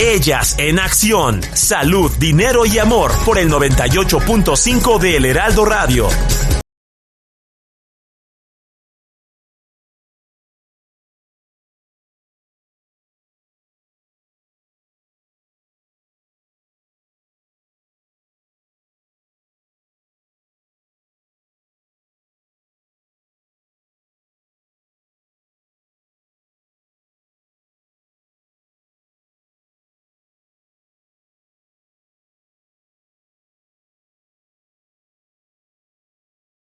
Ellas en acción. Salud, dinero y amor por el 98.5 de El Heraldo Radio.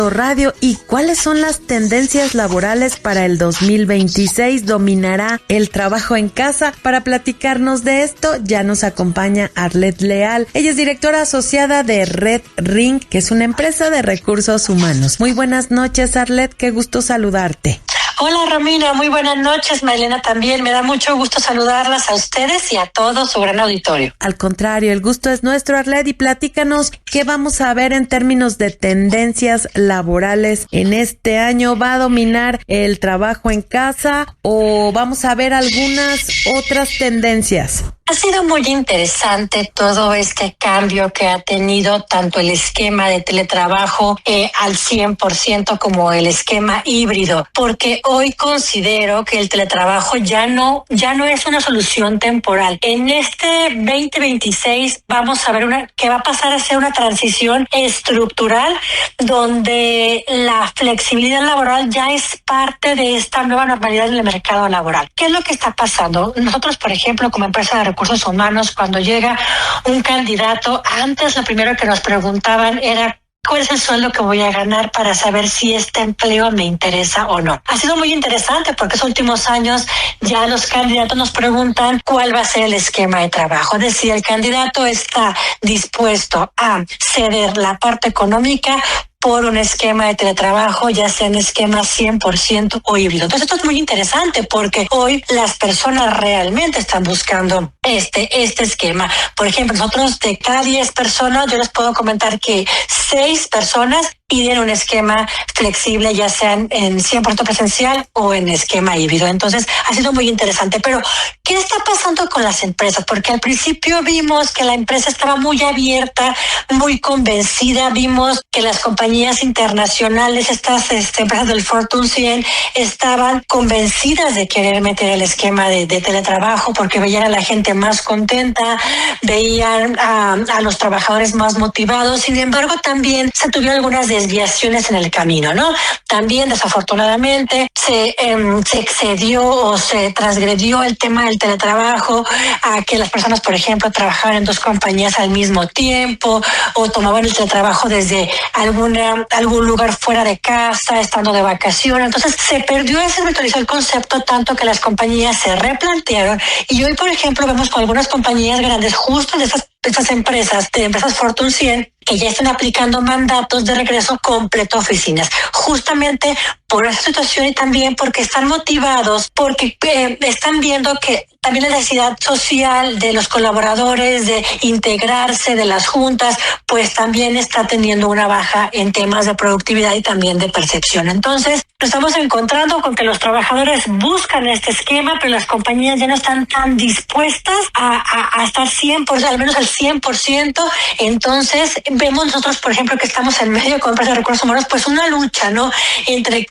Radio. ¿Y cuáles son las tendencias laborales para el 2026? ¿Dominará el trabajo en casa? Para platicarnos de esto ya nos acompaña Arlet Leal. Ella es directora asociada de Red Ring, que es una empresa de recursos humanos. Muy buenas noches, Arlet, qué gusto saludarte. Hola Romina, muy buenas noches. Marilena también, me da mucho gusto saludarlas a ustedes y a todo su gran auditorio. Al contrario, el gusto es nuestro, Arlet, y platícanos qué vamos a ver en términos de tendencias laborales en este año. ¿Va a dominar el trabajo en casa o vamos a ver algunas otras tendencias? Ha sido muy interesante todo este cambio que ha tenido tanto el esquema de teletrabajo al 100% como el esquema híbrido, porque hoy considero que el teletrabajo ya no es una solución temporal. En este 2026 vamos a ver que va a pasar a ser una transición estructural donde la flexibilidad laboral ya es parte de esta nueva normalidad en el mercado laboral. ¿Qué es lo que está pasando? Nosotros, por ejemplo, como empresa de recursos humanos, cuando llega un candidato, antes lo primero que nos preguntaban era ¿cuál es el sueldo que voy a ganar para saber si este empleo me interesa o no? Ha sido muy interesante porque en los últimos años ya los candidatos nos preguntan cuál va a ser el esquema de trabajo. Es decir, el candidato está dispuesto a ceder la parte económica por un esquema de teletrabajo, ya sea en esquema 100% o híbrido. Entonces esto es muy interesante porque hoy las personas realmente están buscando este esquema. Por ejemplo, nosotros de cada 10 personas, yo les puedo comentar que 6 personas piden un esquema flexible, ya sea en 100% presencial o en esquema híbrido. Entonces, ha sido muy interesante. Pero, ¿qué está pasando con las empresas? Porque al principio vimos que la empresa estaba muy abierta, muy convencida. Vimos que las compañías internacionales, estas empresas del Fortune 100, estaban convencidas de querer meter el esquema de teletrabajo porque veían a la gente más contenta, veían a los trabajadores más motivados. Sin embargo, también se tuvieron algunas desviaciones en el camino, ¿no? También, desafortunadamente, se excedió o se transgredió el tema del teletrabajo a que las personas, por ejemplo, trabajaban en 2 compañías al mismo tiempo o tomaban el teletrabajo desde algún lugar fuera de casa, estando de vacaciones. Entonces, se perdió ese virtualizó el concepto tanto que las compañías se replantearon y hoy, por ejemplo, vemos con algunas compañías grandes justo de estas empresas Fortune 100 que ya están aplicando mandatos de regreso completo a oficinas, justamente por esa situación y también porque están motivados, porque están viendo que también la necesidad social de los colaboradores de integrarse, de las juntas, pues también está teniendo una baja en temas de productividad y también de percepción. Entonces, nos estamos encontrando con que los trabajadores buscan este esquema, pero las compañías ya no están tan dispuestas a estar 100%, al menos al 100%. Entonces, vemos nosotros, por ejemplo, que estamos en medio con empresas de recursos humanos, pues una lucha, ¿no? Entre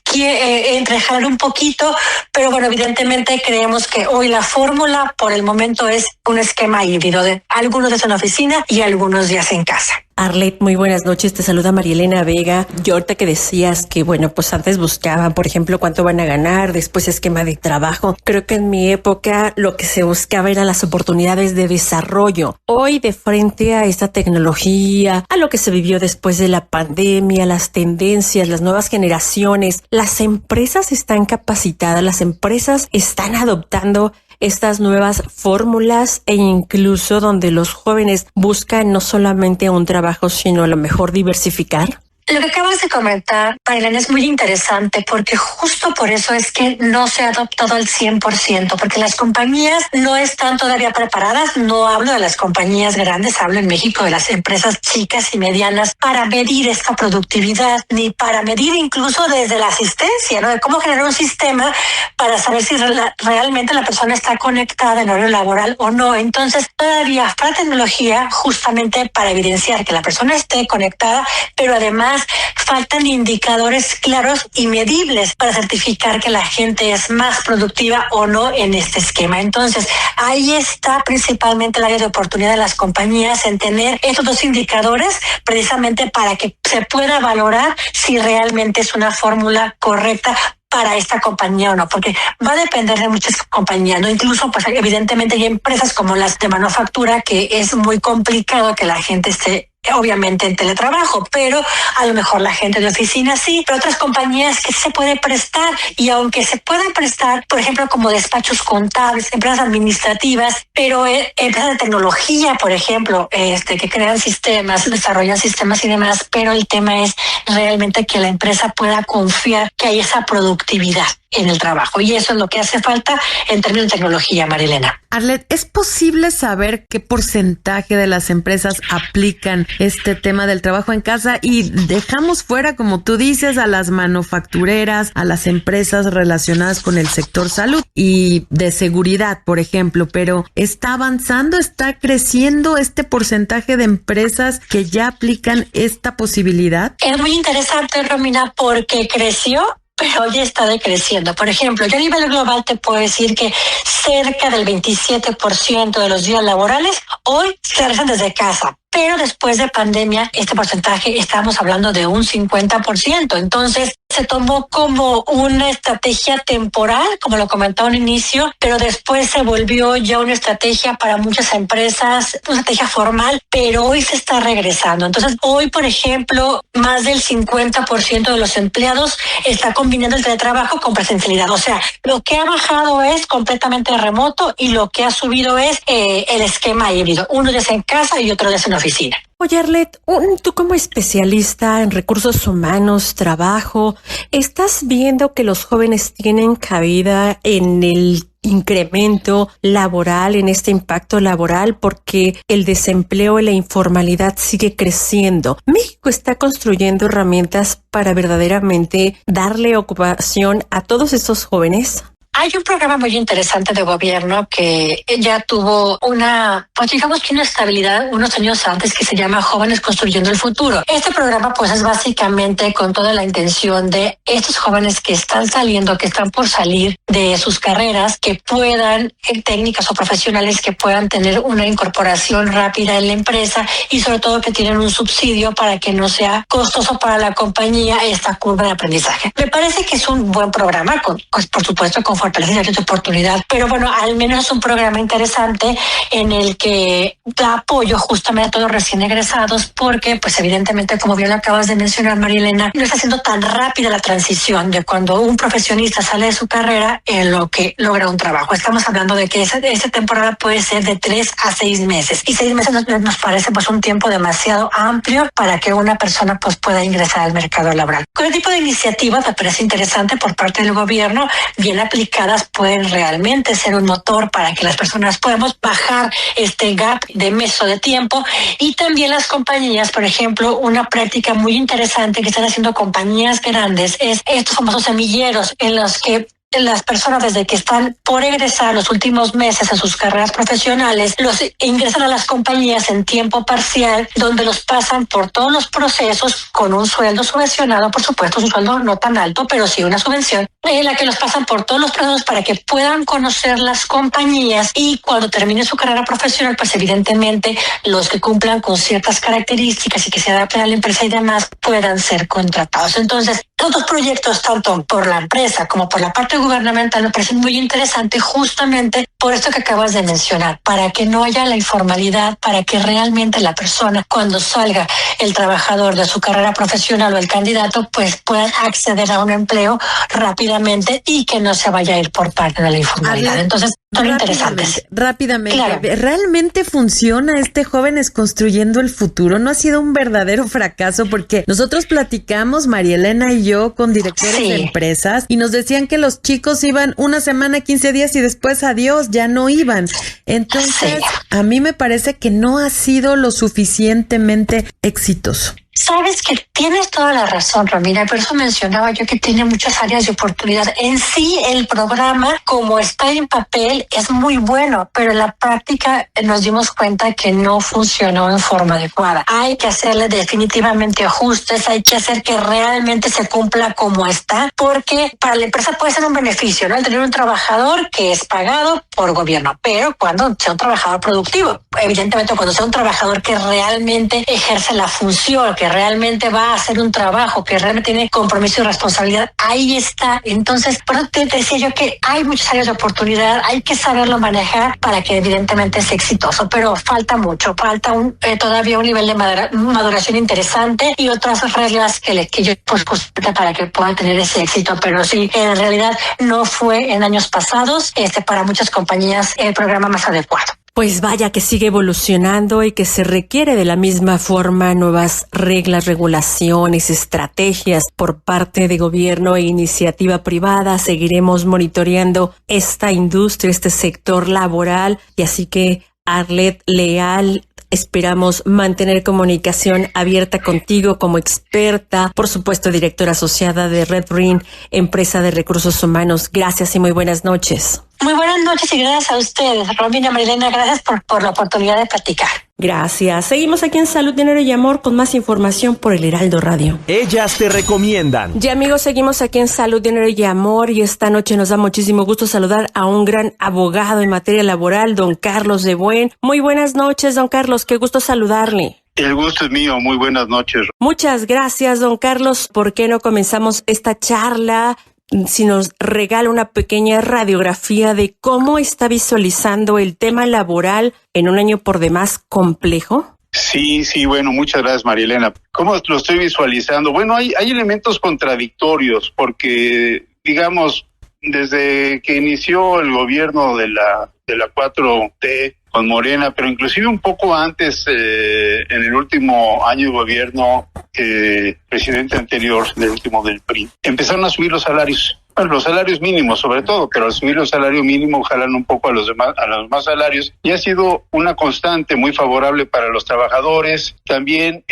jalar un poquito, pero bueno, evidentemente creemos que hoy la fórmula por el momento es un esquema híbrido de algunos días en la oficina y algunos días en casa. Arlet, muy buenas noches, te saluda Marielena Vega. Yo ahorita que decías que, bueno, pues antes buscaban, por ejemplo, cuánto van a ganar, después esquema de trabajo. Creo que en mi época lo que se buscaba eran las oportunidades de desarrollo. Hoy, de frente a esta tecnología, a lo que se vivió después de la pandemia, las tendencias, las nuevas generaciones, las empresas están capacitadas, las empresas están adoptando estas nuevas fórmulas e incluso donde los jóvenes buscan no solamente un trabajo, sino a lo mejor diversificar. Lo que acabas de comentar, Marilena, es muy interesante porque justo por eso es que no se ha adoptado al 100%, porque las compañías no están todavía preparadas. No hablo de las compañías grandes, hablo en México de las empresas chicas y medianas para medir esta productividad, ni para medir incluso desde la asistencia, ¿no? De cómo generar un sistema para saber si realmente la persona está conectada en horario laboral o no. Entonces, todavía falta tecnología justamente para evidenciar que la persona esté conectada, pero además faltan indicadores claros y medibles para certificar que la gente es más productiva o no en este esquema. Entonces, ahí está principalmente el área de oportunidad de las compañías en tener estos dos indicadores precisamente para que se pueda valorar si realmente es una fórmula correcta para esta compañía o no, porque va a depender de muchas compañías, ¿no? Incluso, pues evidentemente hay empresas como las de manufactura que es muy complicado que la gente esté obviamente en teletrabajo, pero a lo mejor la gente de oficina sí, pero otras compañías que se puede prestar, y aunque se pueden prestar, por ejemplo, como despachos contables, empresas administrativas, pero empresas de tecnología, por ejemplo, que crean sistemas, desarrollan sistemas y demás, pero el tema es realmente que la empresa pueda confiar que hay esa productividad en el trabajo, y eso es lo que hace falta en términos de tecnología, Marilena. Arlet, ¿es posible saber qué porcentaje de las empresas aplican este tema del trabajo en casa? Y dejamos fuera, como tú dices, a las manufactureras, a las empresas relacionadas con el sector salud y de seguridad, por ejemplo, pero ¿está avanzando, está creciendo este porcentaje de empresas que ya aplican esta posibilidad? Es muy interesante, Romina, porque creció, pero hoy está decreciendo. Por ejemplo, yo a nivel global te puedo decir que cerca del 27% de los días laborales hoy se realizan desde casa. Pero después de pandemia, este porcentaje, estamos hablando de un 50%. Entonces, se tomó como una estrategia temporal, como lo comentaba al inicio, pero después se volvió ya una estrategia para muchas empresas, una estrategia formal, pero hoy se está regresando. Entonces, hoy, por ejemplo, más del 50% de los empleados está combinando el teletrabajo con presencialidad. O sea, lo que ha bajado es completamente remoto y lo que ha subido es el esquema híbrido. Uno es en casa y otro es en oficina. Oye, Arlet, tú como especialista en recursos humanos, trabajo, ¿estás viendo que los jóvenes tienen cabida en el incremento laboral, en este impacto laboral, porque el desempleo y la informalidad sigue creciendo? ¿México está construyendo herramientas para verdaderamente darle ocupación a todos estos jóvenes? Hay un programa muy interesante de gobierno que ya tuvo pues digamos que una estabilidad unos años antes, que se llama Jóvenes Construyendo el Futuro. Este programa pues es básicamente con toda la intención de estos jóvenes que están saliendo, que están por salir de sus carreras, que puedan, técnicas o profesionales, que puedan tener una incorporación rápida en la empresa y sobre todo que tienen un subsidio para que no sea costoso para la compañía esta curva de aprendizaje. Me parece que es un buen programa, pues por supuesto con fortalecer de oportunidad, pero bueno, al menos es un programa interesante en el que da apoyo justamente a todos los recién egresados, porque pues evidentemente, como bien lo acabas de mencionar, Marielena, no está siendo tan rápida la transición de cuando un profesionista sale de su carrera en lo que logra un trabajo. Estamos hablando de que esa temporada puede ser de 3 a 6 meses, y 6 meses nos parece pues un tiempo demasiado amplio para que una persona pues pueda ingresar al mercado laboral. Con el tipo de iniciativas me parece interesante por parte del gobierno, bien aplicadas, pueden realmente ser un motor para que las personas podamos bajar este gap de mes o de tiempo. Y también las compañías, por ejemplo, una práctica muy interesante que están haciendo compañías grandes es estos famosos semilleros en los que las personas, desde que están por egresar los últimos meses en sus carreras profesionales, los ingresan a las compañías en tiempo parcial, donde los pasan por todos los procesos con un sueldo subvencionado, por supuesto, un sueldo no tan alto, pero sí una subvención, en la que los pasan por todos los procesos para que puedan conocer las compañías, y cuando termine su carrera profesional, pues evidentemente los que cumplan con ciertas características y que se adapten a la empresa y demás puedan ser contratados. Entonces, todos los proyectos, tanto por la empresa como por la parte gubernamental, me parecen muy interesantes justamente por esto que acabas de mencionar, para que no haya la informalidad, para que realmente la persona, cuando salga el trabajador de su carrera profesional o el candidato, pues pueda acceder a un empleo rápidamente y que no se vaya a ir por parte de la informalidad. Entonces, son interesantes. Rápidamente, claro. ¿Realmente funciona este Jóvenes Construyendo el Futuro? ¿No ha sido un verdadero fracaso? Porque nosotros platicamos, María Elena y yo, con directores de empresas y nos decían que los chicos iban una semana, 15 días y después adiós, ya no iban. Entonces, a mí me parece que no ha sido lo suficientemente exitoso. Sabes que tienes toda la razón, Romina, por eso mencionaba yo que tiene muchas áreas de oportunidad. En sí, el programa, como está en papel, es muy bueno, pero en la práctica nos dimos cuenta que no funcionó en forma adecuada. Hay que hacerle definitivamente ajustes, hay que hacer que realmente se cumpla como está, porque para la empresa puede ser un beneficio, ¿no? El tener un trabajador que es pagado por gobierno, pero cuando sea un trabajador productivo, evidentemente cuando sea un trabajador que realmente ejerce la función, que realmente va a hacer un trabajo, que realmente tiene compromiso y responsabilidad, ahí está. Entonces, por eso te decía yo que hay muchas áreas de oportunidad, hay que saberlo manejar para que evidentemente sea exitoso, pero falta mucho, falta todavía un nivel de maduración interesante y otras reglas que yo pues para que pueda tener ese éxito, pero sí, en realidad no fue en años pasados, para muchas compañías el programa más adecuado. Pues vaya que sigue evolucionando y que se requiere de la misma forma nuevas reglas, regulaciones, estrategias por parte de gobierno e iniciativa privada. Seguiremos monitoreando esta industria, este sector laboral, y así que Arlette Leal, esperamos mantener comunicación abierta contigo como experta, por supuesto directora asociada de RedBrain, empresa de recursos humanos. Gracias y muy buenas noches. Muy buenas noches y gracias a ustedes, Romina, Marilena, gracias por la oportunidad de platicar. Gracias. Seguimos aquí en Salud, Dinero y Amor con más información por el Heraldo Radio. Ellas te recomiendan. Ya amigos, seguimos aquí en Salud, Dinero y Amor y esta noche nos da muchísimo gusto saludar a un gran abogado en materia laboral, don Carlos de Buen. Muy buenas noches, don Carlos, qué gusto saludarle. El gusto es mío, muy buenas noches. Muchas gracias, don Carlos. ¿Por qué no comenzamos esta charla? Si nos regala una pequeña radiografía de cómo está visualizando el tema laboral en un año por demás complejo. Sí, bueno, muchas gracias, María Elena. ¿Cómo lo estoy visualizando? Bueno, hay elementos contradictorios porque, digamos, desde que inició el gobierno de la 4T con Morena, pero inclusive un poco antes, en el último año de gobierno, presidente anterior, del último del PRI, empezaron a subir los salarios. Bueno, los salarios mínimos sobre todo, pero al subir el salario mínimo jalan un poco a los demás salarios, y ha sido una constante muy favorable para los trabajadores. También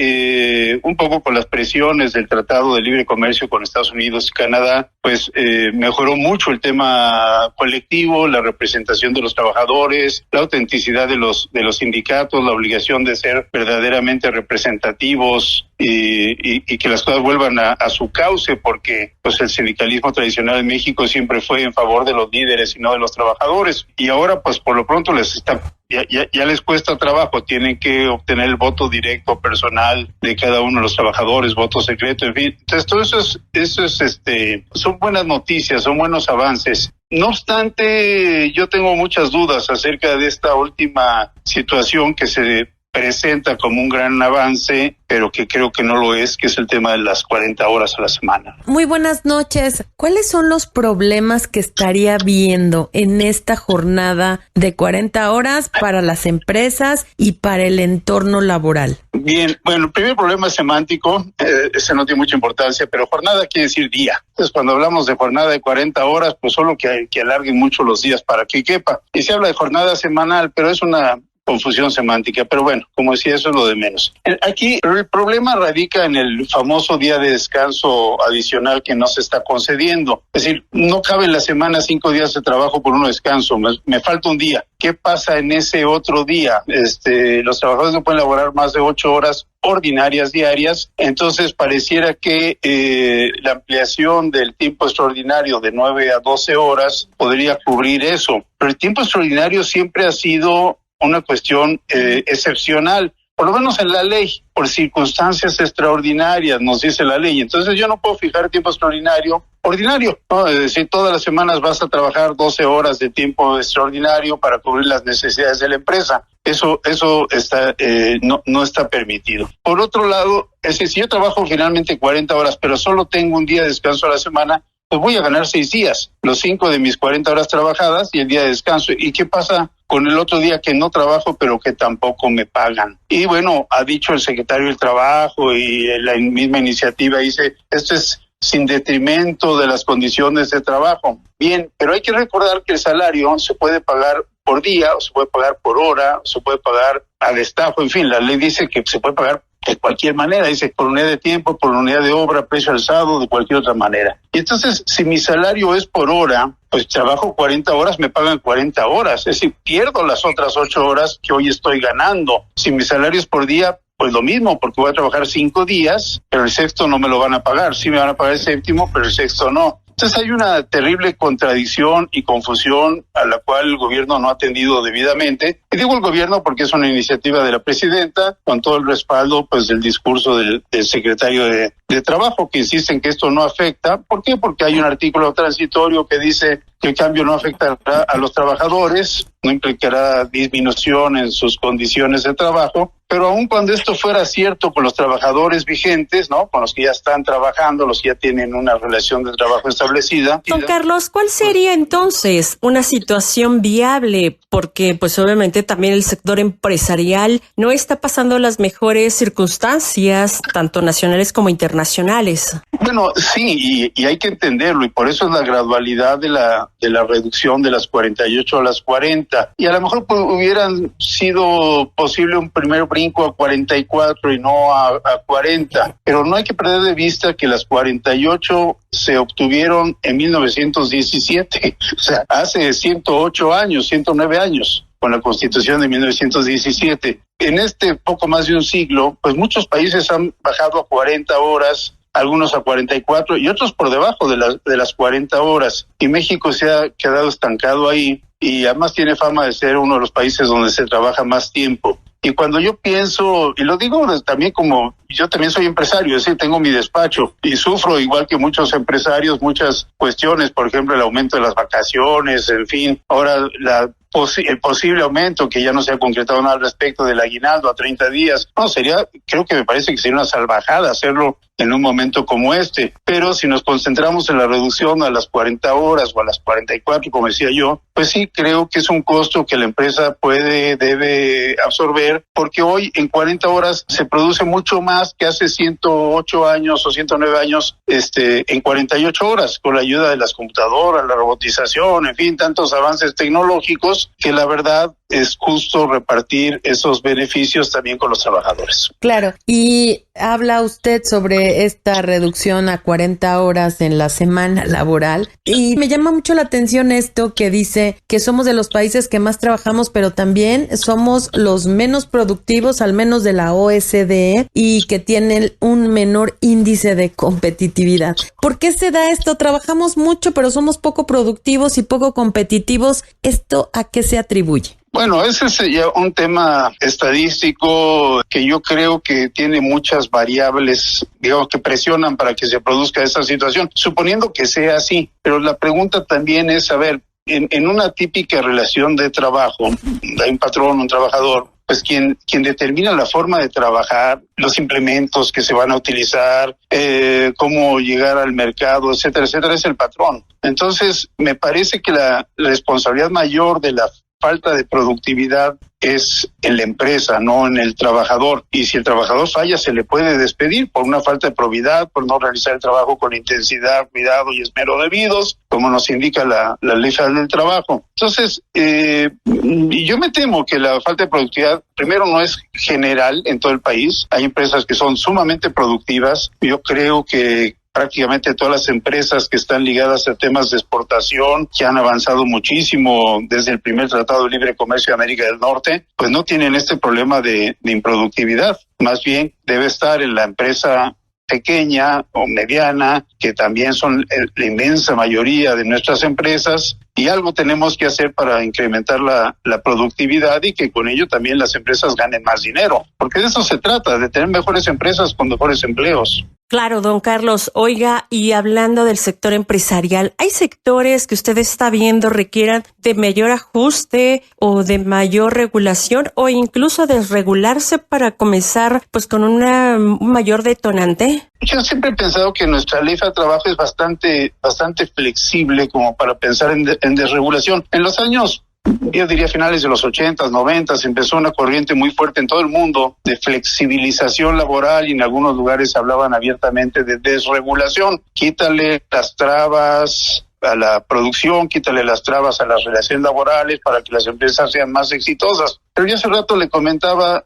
un poco con las presiones del Tratado de Libre Comercio con Estados Unidos y Canadá, pues mejoró mucho el tema colectivo, la representación de los trabajadores, la autenticidad de los sindicatos, la obligación de ser verdaderamente representativos y que las cosas vuelvan a su cauce, porque pues el sindicalismo tradicional en México siempre fue en favor de los líderes y no de los trabajadores, y ahora pues por lo pronto ya les cuesta trabajo, tienen que obtener el voto directo personal de cada uno de los trabajadores, voto secreto, en fin. Entonces todo eso son buenas noticias, son buenos avances. No obstante, yo tengo muchas dudas acerca de esta última situación que se presenta como un gran avance, pero que creo que no lo es, que es el tema de las 40 horas a la semana. Muy buenas noches. ¿Cuáles son los problemas que estaría viendo en esta jornada de 40 horas para las empresas y para el entorno laboral? Bien, bueno, el primer problema es semántico, ese no tiene mucha importancia, pero jornada quiere decir día. Entonces, cuando hablamos de jornada de 40 horas, pues solo que alarguen mucho los días para que quepa. Y se habla de jornada semanal, pero es una confusión semántica, pero bueno, como decía, eso es lo de menos. Aquí el problema radica en el famoso día de descanso adicional que no se está concediendo. Es decir, no cabe en la semana 5 días de trabajo por uno de descanso, me falta un día. ¿Qué pasa en ese otro día? Los trabajadores no pueden laborar más de 8 horas ordinarias diarias, entonces pareciera que la ampliación del tiempo extraordinario de 9 a 12 horas podría cubrir eso. Pero el tiempo extraordinario siempre ha sido una cuestión excepcional, por lo menos en la ley, por circunstancias extraordinarias, nos dice la ley. Entonces yo no puedo fijar tiempo extraordinario ordinario, ¿no? Es decir, todas las semanas vas a trabajar 12 horas de tiempo extraordinario para cubrir las necesidades de la empresa. Eso está no está permitido. Por otro lado, es decir, si yo trabajo finalmente 40 horas, pero solo tengo un día de descanso a la semana, pues voy a ganar 6 días, los 5 de mis 40 horas trabajadas y el día de descanso. ¿Y qué pasa con el otro día que no trabajo, pero que tampoco me pagan? Y bueno, ha dicho el secretario del Trabajo y la misma iniciativa dice, esto es sin detrimento de las condiciones de trabajo. Bien, pero hay que recordar que el salario se puede pagar por día, o se puede pagar por hora, o se puede pagar a destajo, en fin, la ley dice que se puede pagar de cualquier manera, dice por unidad de tiempo, por unidad de obra, precio alzado, de cualquier otra manera. Y entonces, si mi salario es por hora, pues trabajo 40 horas, me pagan 40 horas, es decir, pierdo las otras 8 horas que hoy estoy ganando. Si mi salario es por día, pues lo mismo, porque voy a trabajar 5 días, pero el sexto no me lo van a pagar. Sí me van a pagar el séptimo, pero el sexto no. Entonces hay una terrible contradicción y confusión a la cual el gobierno no ha atendido debidamente. Y digo el gobierno porque es una iniciativa de la presidenta, con todo el respaldo pues del discurso del secretario de Trabajo, que insiste en que esto no afecta. ¿Por qué? Porque hay un artículo transitorio que dice que el cambio no afectará a los trabajadores, no implicará disminución en sus condiciones de trabajo, pero aun cuando esto fuera cierto con los trabajadores vigentes, ¿no? Con los que ya están trabajando, los que ya tienen una relación de trabajo establecida. Don Carlos, ¿cuál sería entonces una situación viable? Porque pues obviamente también el sector empresarial no está pasando las mejores circunstancias, tanto nacionales como internacionales. Bueno, sí, y hay que entenderlo, y por eso es la gradualidad de la reducción de las 48 a las 40. Y a lo mejor pues, hubieran sido posible un primer brinco a 44 y no a 40. Pero no hay que perder de vista que las 48 se obtuvieron en 1917, o sea, hace 108 años, 109 años, con la Constitución de 1917. En este poco más de un siglo, pues muchos países han bajado a 40 horas, algunos a 44 y otros por debajo de las 40 horas. Y México se ha quedado estancado ahí y además tiene fama de ser uno de los países donde se trabaja más tiempo. Y cuando yo pienso, y lo digo también como yo también soy empresario, es decir, tengo mi despacho y sufro igual que muchos empresarios muchas cuestiones, por ejemplo, el aumento de las vacaciones, en fin, ahora el posible aumento que ya no se ha concretado nada al respecto del aguinaldo a 30 días. No, creo que me parece que sería una salvajada hacerlo en un momento como este. Pero si nos concentramos en la reducción a las 40 horas o a las 44, como decía yo, pues sí creo que es un costo que la empresa debe absorber, porque hoy en 40 horas se produce mucho más que hace 108 años o 109 años en 48 horas, con la ayuda de las computadoras, la robotización, en fin, tantos avances tecnológicos, que la verdad es justo repartir esos beneficios también con los trabajadores. Claro, y habla usted sobre esta reducción a 40 horas en la semana laboral y me llama mucho la atención esto que dice que somos de los países que más trabajamos, pero también somos los menos productivos, al menos de la OSDE, y que tienen un menor índice de competitividad. ¿Por qué se da esto? Trabajamos mucho, pero somos poco productivos y poco competitivos. ¿Esto a qué se atribuye? Bueno, ese es ya un tema estadístico que yo creo que tiene muchas variables, digamos, que presionan para que se produzca esa situación, suponiendo que sea así. Pero la pregunta también es, a ver, en una típica relación de trabajo, hay un patrón, un trabajador, pues quien determina la forma de trabajar, los implementos que se van a utilizar, cómo llegar al mercado, etcétera, etcétera, es el patrón. Entonces, me parece que la responsabilidad mayor de la falta de productividad es en la empresa, no en el trabajador. Y si el trabajador falla, se le puede despedir por una falta de probidad, por no realizar el trabajo con intensidad, cuidado y esmero debidos, como nos indica la Ley Federal del Trabajo. Entonces, yo me temo que la falta de productividad, primero, no es general en todo el país. Hay empresas que son sumamente productivas. Yo creo que prácticamente todas las empresas que están ligadas a temas de exportación, que han avanzado muchísimo desde el primer Tratado de Libre Comercio de América del Norte, pues no tienen este problema de improductividad. Más bien debe estar en la empresa pequeña o mediana, que también son la inmensa mayoría de nuestras empresas, y algo tenemos que hacer para incrementar la productividad y que con ello también las empresas ganen más dinero, porque de eso se trata, de tener mejores empresas con mejores empleos. Claro, don Carlos. Oiga, y hablando del sector empresarial, ¿hay sectores que usted está viendo requieran de mayor ajuste o de mayor regulación o incluso desregularse para comenzar pues con un mayor detonante? Yo siempre he pensado que nuestra ley de trabajo es bastante flexible como para pensar en desregulación. En los años, yo diría finales de los 80s, 90s, empezó una corriente muy fuerte en todo el mundo de flexibilización laboral y en algunos lugares hablaban abiertamente de desregulación. Quítale las trabas a la producción, quítale las trabas a las relaciones laborales para que las empresas sean más exitosas. Pero yo hace rato le comentaba,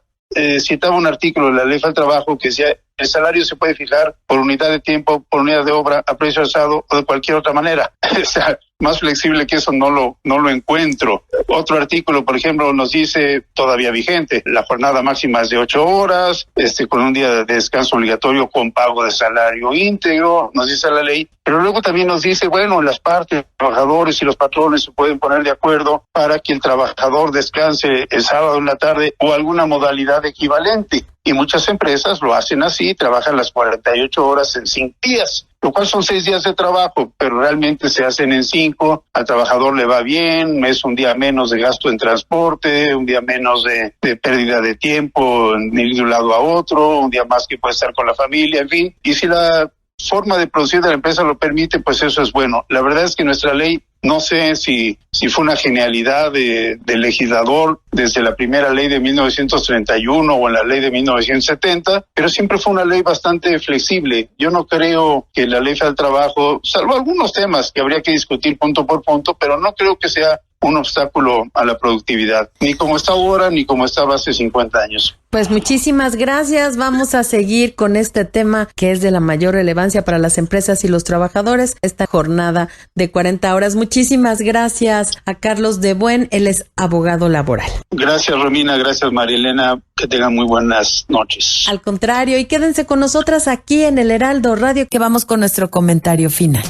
citaba un artículo de la Ley del Trabajo que decía el salario se puede fijar por unidad de tiempo, por unidad de obra, a precio alzado o de cualquier otra manera. O sea, más flexible que eso no lo encuentro. Otro artículo, por ejemplo, nos dice, todavía vigente, la jornada máxima es de 8 horas, con un día de descanso obligatorio con pago de salario íntegro, nos dice la ley. Pero luego también nos dice, bueno, las partes, los trabajadores y los patrones se pueden poner de acuerdo para que el trabajador descanse el sábado en la tarde o alguna modalidad equivalente. Y muchas empresas lo hacen así, trabajan las 48 horas en 5 días, lo cual son 6 días de trabajo, pero realmente se hacen en 5, al trabajador le va bien, es un día menos de gasto en transporte, un día menos de pérdida de tiempo en ir de un lado a otro, un día más que puede estar con la familia, en fin. Y si la forma de producir de la empresa lo permite, pues eso es bueno. La verdad es que nuestra ley, no sé si fue una genialidad del legislador desde la primera ley de 1931 o en la ley de 1970, pero siempre fue una ley bastante flexible. Yo no creo que la ley del trabajo, salvo algunos temas que habría que discutir punto por punto, pero no creo que sea un obstáculo a la productividad, ni como está ahora, ni como estaba hace 50 años. Pues muchísimas gracias. Vamos a seguir con este tema que es de la mayor relevancia para las empresas y los trabajadores, esta jornada de 40 horas. Muchísimas gracias a Carlos de Buen, él es abogado laboral. Gracias, Romina, gracias, María Elena, que tengan muy buenas noches. Al contrario, y quédense con nosotras aquí en el Heraldo Radio, que vamos con nuestro comentario final.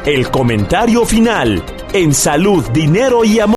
El comentario final en Salud, Dinero y Amor.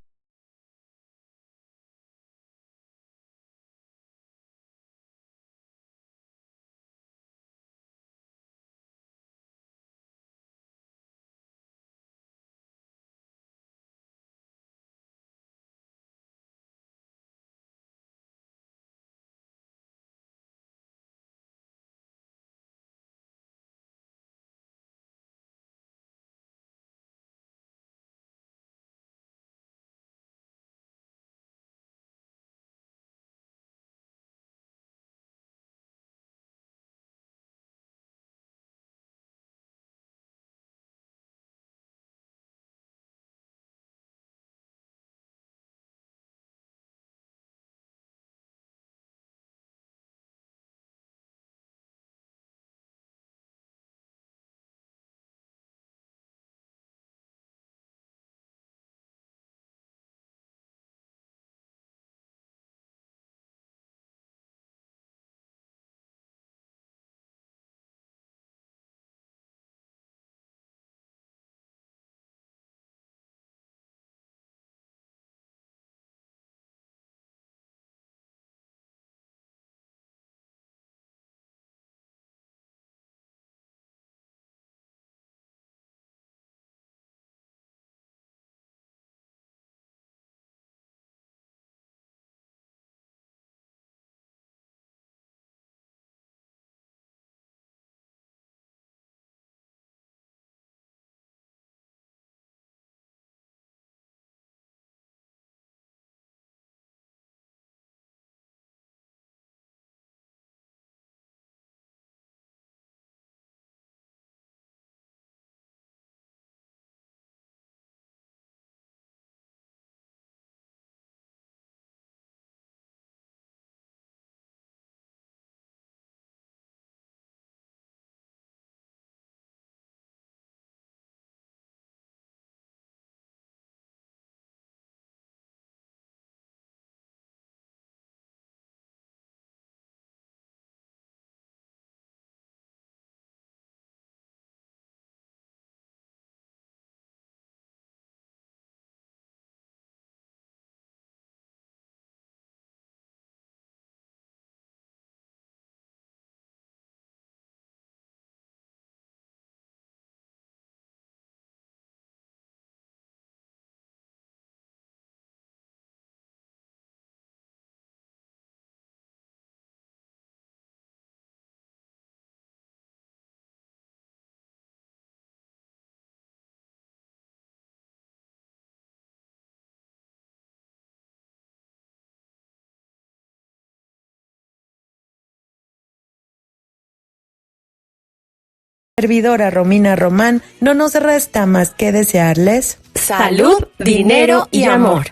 servidora Romina Román, no nos resta más que desearles salud, dinero y amor.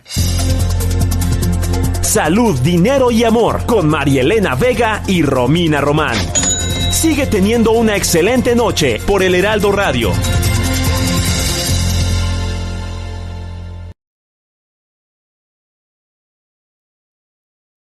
Salud, dinero y amor con Marielena Vega y Romina Román. Sigue teniendo una excelente noche por el Heraldo Radio.